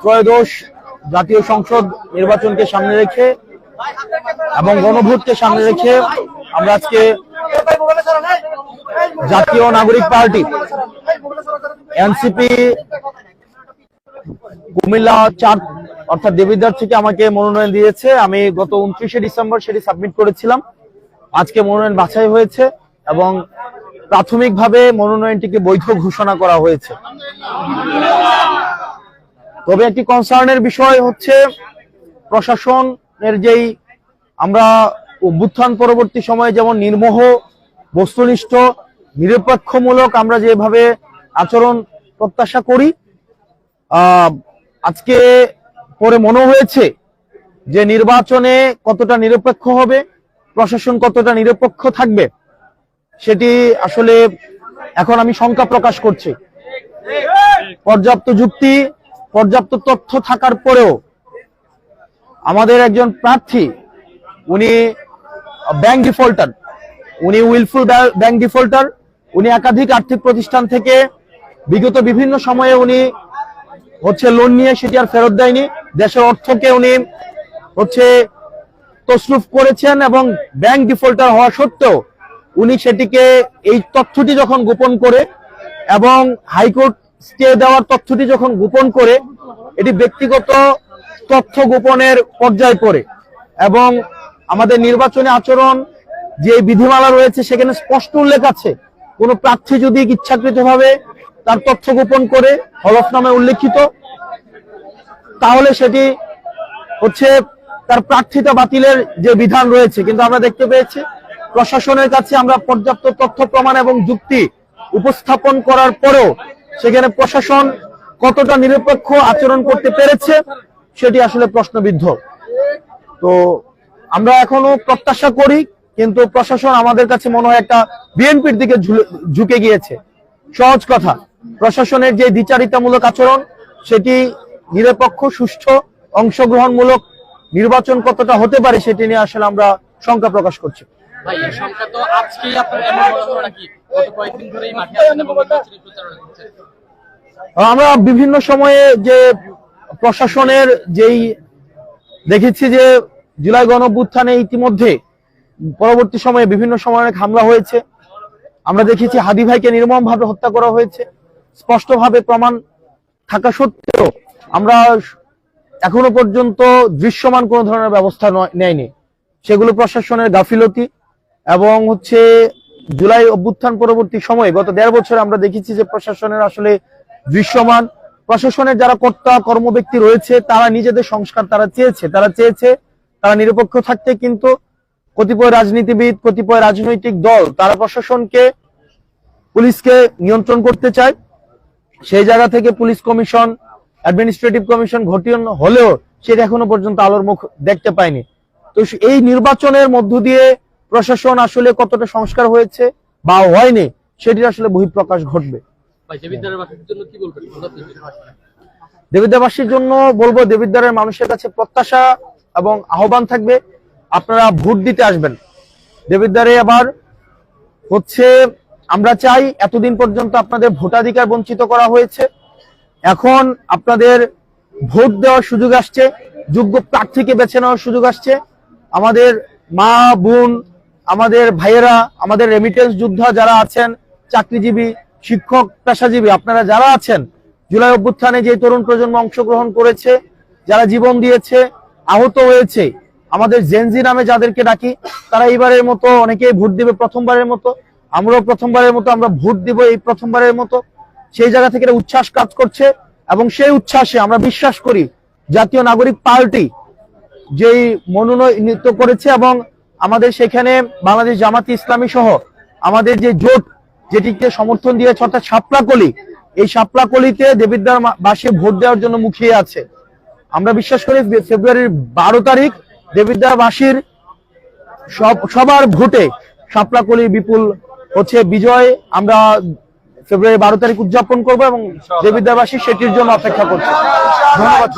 ত্রয়োদশ জাতীয় সংসদ নির্বাচনকে সামনে রেখে এবং গণভোটকে সামনে রেখে আমরা আজকে জাতীয় নাগরিক পার্টি এনসিপি কুমিল্লা 4 অর্থাৎ দেবিদ্বার থেকে আমাকে মনোনয়ন দিয়েছে। আমি গত 29শে ডিসেম্বর সেটি সাবমিট করেছিলাম। আজকে মনোনয়ন বাছাই হয়েছে এবং প্রাথমিকভাবে মনোনয়নটিকে বৈধ ঘোষণা করা হয়েছে। তবে একটি কনসার্নের বিষয় হচ্ছে প্রশাসনের যেই আমরা অভ্যুত্থান পরবর্তী সময়ে যেমন নির্মোহ, বস্তুনিষ্ঠ, নিরপেক্ষমূলক আমরা যেভাবে আচরণ প্রত্যাশা করি, আজকে পরে মনে হয়েছে যে নির্বাচনে কতটা নিরপেক্ষ হবে, প্রশাসন কতটা নিরপেক্ষ থাকবে, সেটি আসলে এখন আমি শঙ্কা প্রকাশ করছি। পর্যাপ্ত যুক্তি, পর্যাপ্ত তথ্য থাকার পরেও আমাদের একজন প্রার্থী উনি ব্যাংক ডিফল্টার, উনি উইলফুল ব্যাংক ডিফল্টার, উনি একাধিক আর্থিক প্রতিষ্ঠান থেকে বিগত বিভিন্ন সময়ে উনি লোন নিয়ে সেটি আর ফেরত দেয়নি। দেশের অর্থকে উনি তছরুফ করেছেন এবং ব্যাংক ডিফল্টার হওয়া সত্ত্বেও উনি সেটিকে এই তথ্যটি যখন গোপন করে এবং হাইকোর্ট স্টে দেওয়ার তথ্যটি যখন গোপন করে, এটি ব্যক্তিগত তথ্য গোপনের পর্যায়ে পড়ে এবং আমাদের নির্বাচনী আচরণ যে বিধিমালা রয়েছে সেখানে স্পষ্ট উল্লেখ আছে, কোন প্রার্থী যদি ইচ্ছাকৃতভাবে তার তথ্য গোপন করে হলফনামে উল্লেখিত, তাহলে সেটি তার প্রার্থিতা বাতিলের যে বিধান রয়েছে। কিন্তু আমরা দেখতে পেয়েছি প্রশাসনের কাছে আমরা পর্যাপ্ত তথ্য প্রমাণ এবং যুক্তি উপস্থাপন করার পরেও সেখানে প্রশাসন কতটা নিরপেক্ষ আচরণ করতে পেরেছে সেটি আসলে প্রশ্নবিদ্ধ। তো আমরা এখনো প্রত্যাশা করি, কিন্তু প্রশাসন আমাদের কাছে মনে হয় একটা বিএনপির দিকে ঝুঁকে গিয়েছে। সহজ কথা, প্রশাসনের যে দ্বিচারিতামূলক আচরণ সেটি নিরপেক্ষ, সুষ্ঠু, অংশগ্রহণমূলক নির্বাচন কতটা হতে পারে সেটি নিয়ে আসলে আমরা শঙ্কা প্রকাশ করছি। আমরা বিভিন্ন সময়ে যে প্রশাসনের যেই দেখেছি যে জুলাই গণঅভ্যুত্থানে ইতিমধ্যে পরবর্তী সময়ে বিভিন্ন সময় অনেক হামলা হয়েছে। আমরা দেখেছি হাদি ভাইকে নির্মমভাবে হত্যা করা হয়েছে। স্পষ্টভাবে প্রমাণ থাকা সত্ত্বেও আমরা এখনো পর্যন্ত দৃশ্যমান কোন ধরনের ব্যবস্থা নেয়নি। সেগুলো প্রশাসনের গাফিলতি এবং জুলাই অভ্যুত্থান পরবর্তী সময়ে গত 1.5 বছর আমরা দেখেছি যে প্রশাসনের আসলে দৃশ্যমান, প্রশাসনের যারা কর্তা কর্মব্যক্তি রয়েছে তারা নিজেদের সংস্কার তারা চেয়েছে তারা নিরপেক্ষ থাকতে, কিন্তু কতিপয় রাজনীতিবিদ, কতিপয় রাজনৈতিক দল তারা প্রশাসনকে, পুলিশকে নিয়ন্ত্রণ করতে চায়। সেই জায়গা থেকে পুলিশ কমিশন, অ্যাডমিনিস্ট্রেটিভ কমিশন গঠন হলেও সেটা এখনো পর্যন্ত আলোর মুখ দেখতে পায়নি। তো এই নির্বাচনের মধ্য দিয়ে প্রশাসন আসলে কতটা সংস্কার হয়েছে বা হয়নি সেটির আসলে বহিঃপ্রকাশ ঘটবে। দেবিদ্বারবাসীর জন্য বলবো, দেবিদ্বারের মানুষের কাছে প্রত্যাশা এবং আহ্বান থাকবে, আপনারা ভোট দিতে আসবেন। দেবিদ্বারে আবার আমরা চাই, এতদিন পর্যন্ত আপনাদের ভোটাধিকার বঞ্চিত করা হয়েছে, এখন আপনাদের ভোট দেওয়ার সুযোগ আসছে, যোগ্য প্রার্থীকে বেছে নেওয়ার সুযোগ আসছে। আমাদের মা বোন, আমাদের ভাইয়েরা, আমাদের রেমিটেন্স যোদ্ধা যারা আছেন, চাকরিজীবী, শিক্ষক, পেশাজীবী, আপনারা যারা আছেন, জুলাই অভ্যুত্থানে যে তরুণ প্রজন্ম অংশগ্রহণ করেছে, যারা জীবন দিয়েছে, আহত হয়েছে, আমাদের জেনজি নামে যাদেরকে ডাকি, তারা এইবারের মতো অনেকেই ভোট দিবে, প্রথমবারের মতো। আমরাও প্রথমবারের মতো আমরা ভোট দিব, এই প্রথমবারের মতো। সেই জায়গা থেকে উচ্ছ্বাস কাজ করছে এবং সেই উচ্ছ্বাসে আমরা বিশ্বাস করি জাতীয় নাগরিক পার্টি যেই মনোনয়ন করেছে এবং আমাদের সেখানে বাংলাদেশ জামাতি ইসলামী সহ আমাদের যে জোট যেটিকে সমর্থন দিয়েছে, অর্থাৎ শাপলাকলি, এই শাপলাকলিতে দেবিদ্বারবাসী ভোট দেওয়ার জন্য মুখিয়ে আছে। আমরা বিশ্বাস করি ফেব্রুয়ারির 12 তারিখ দেবিদ্বারবাসীর সবার ভোটে শাপলাকলির বিপুল বিজয় আমরা ফেব্রুয়ারি 12 তারিখ উদযাপন করবো এবং দেবিদ্বারবাসী সেটির জন্য অপেক্ষা করছে। ধন্যবাদ।